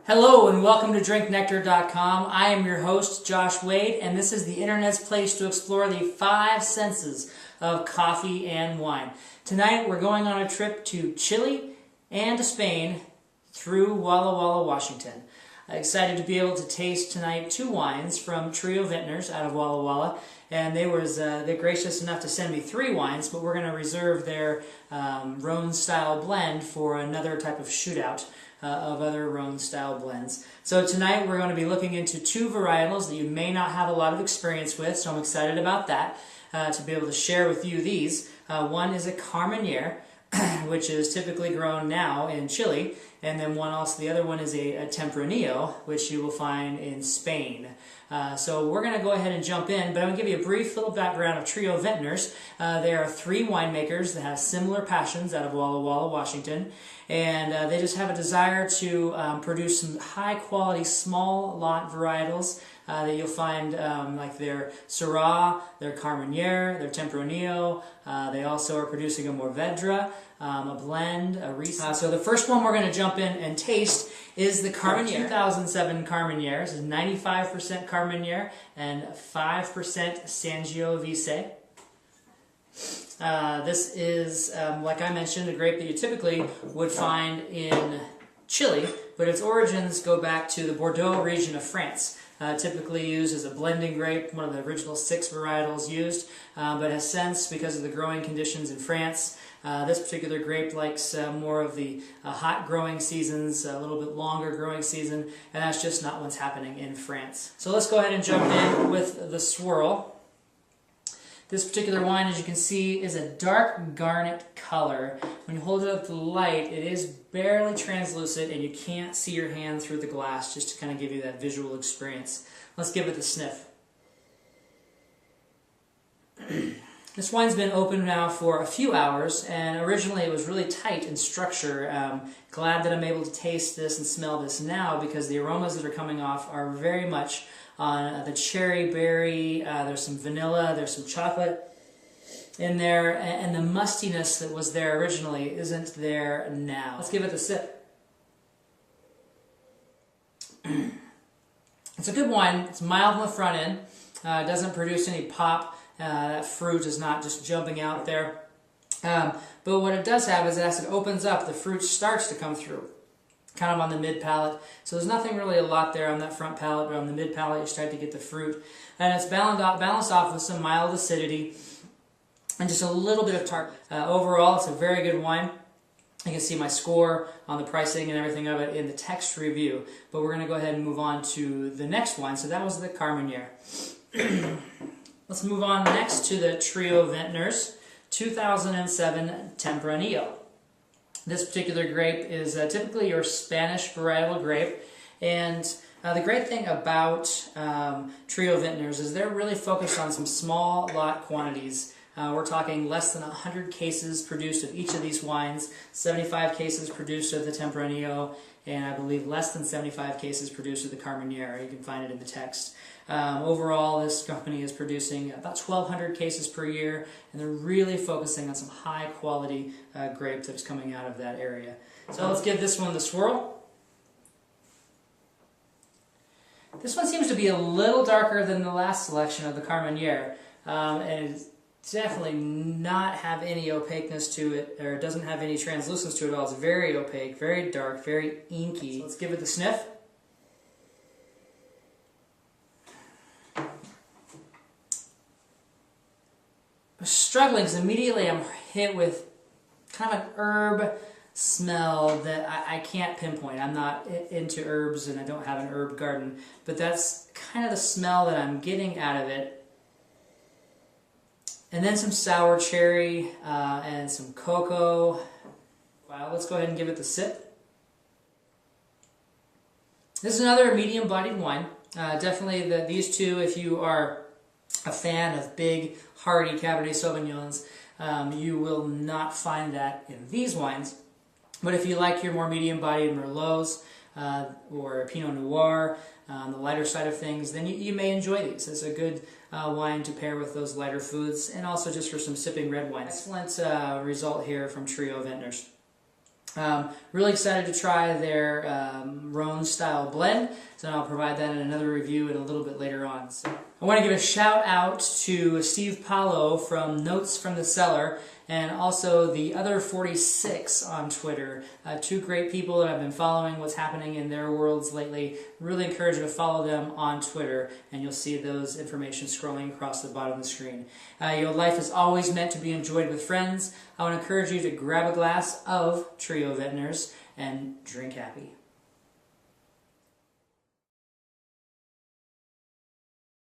Hello and welcome to drinknectar.com. I am your host, Josh Wade, and this is the internet's place to explore the five senses of coffee and wine. Tonight we're going on a trip to Chile and to Spain through Walla Walla, Washington. Excited to be able to taste tonight two wines from Trio Vintners out of Walla Walla, and they're gracious enough to send me three wines, but we're going to reserve their Rhone-style blend for another type of shootout of other Rhone-style blends. So tonight we're going to be looking into two varietals that you may not have a lot of experience with, so I'm excited about that, to be able to share with you these. One is a Carmenere, which is typically grown now in Chile, and then the other one is a Tempranillo, which you will find in Spain. So we're going to go ahead and jump in, but I'm going to give you a brief little background of Trio Vintners. They are three winemakers that have similar passions out of Walla Walla, Washington, and they just have a desire to produce some high-quality, small lot varietals that you'll find like their Syrah, their Carmenere, their Tempranillo. They also are producing a Mourvedre, a blend, a Riesling. So the first one we're going to jump in and taste is the Carmenere. 2007 Carmenere. This is 95% Carmenere and 5% Sangiovese. This is, like I mentioned, a grape that you typically would find in Chile, but its origins go back to the Bordeaux region of France. Typically used as a blending grape, one of the original 6 varietals used, but has since, because of the growing conditions in France, this particular grape likes more of the hot growing seasons, a little bit longer growing season, and that's just not what's happening in France. So let's go ahead and jump in with the swirl. This particular wine, as you can see, is a dark garnet color. When you hold it up to the light, it is barely translucent and you can't see your hand through the glass, just to kind of give you that visual experience. Let's give it a sniff. This wine's been open now for a few hours, and originally it was really tight in structure. Glad that I'm able to taste this and smell this now, because the aromas that are coming off are very much on the cherry berry. There's some vanilla, there's some chocolate in there, and the mustiness that was there originally isn't there now. Let's give it a sip. It's a good wine. It's mild on the front end. It doesn't produce any pop. That fruit is not just jumping out there. But what it does have is, as it opens up, the fruit starts to come through, kind of on the mid-palate. So there's nothing really a lot there on that front palate, but on the mid-palate you start to get the fruit. And it's balanced off with some mild acidity and just a little bit of tart. Overall, it's a very good wine. You can see my score on the pricing and everything of it in the text review. But we're going to go ahead and move on to the next wine. So that was the Carmenere. Let's move on next to the Trio Vintners 2007 Tempranillo. This particular grape is typically your Spanish varietal grape, and the great thing about Trio Vintners is they're really focused on some small lot quantities. We're talking less than 100 cases produced of each of these wines, 75 cases produced of the Tempranillo, and I believe less than 75 cases produced of the Carmenere. You can find it in the text. Overall, this company is producing about 1,200 cases per year, and they're really focusing on some high-quality grape that's coming out of that area. So let's give this one the swirl. This one seems to be a little darker than the last selection of the Carmenere, and it's definitely not have any opaqueness to it, or it doesn't have any translucence to it at all. It's very opaque, very dark, very inky. So let's give it the sniff. I'm struggling because immediately I'm hit with kind of an herb smell that I can't pinpoint. I'm not into herbs and I don't have an herb garden, but that's kind of the smell that I'm getting out of it. And then some sour cherry and some cocoa. Wow, let's go ahead and give it the sip. This is another medium-bodied wine. Definitely these two, if you are a fan of big, hearty Cabernet Sauvignons, you will not find that in these wines. But if you like your more medium-bodied Merlots or Pinot Noir, the lighter side of things, then you may enjoy these. It's a good wine to pair with those lighter foods, and also just for some sipping red wine. Excellent result here from Trio Vintners. Really excited to try their Rhone style blend, so I'll provide that in another review a little bit later on. So I want to give a shout out to Steve Paulo from Notes from the Cellar and also the other 46 on Twitter. Two great people that I've been following what's happening in their worlds lately. Really encourage you to follow them on Twitter, and you'll see those information scrolling across the bottom of the screen. Your life is always meant to be enjoyed with friends. I want to encourage you to grab a glass of Trio Vintners and drink happy.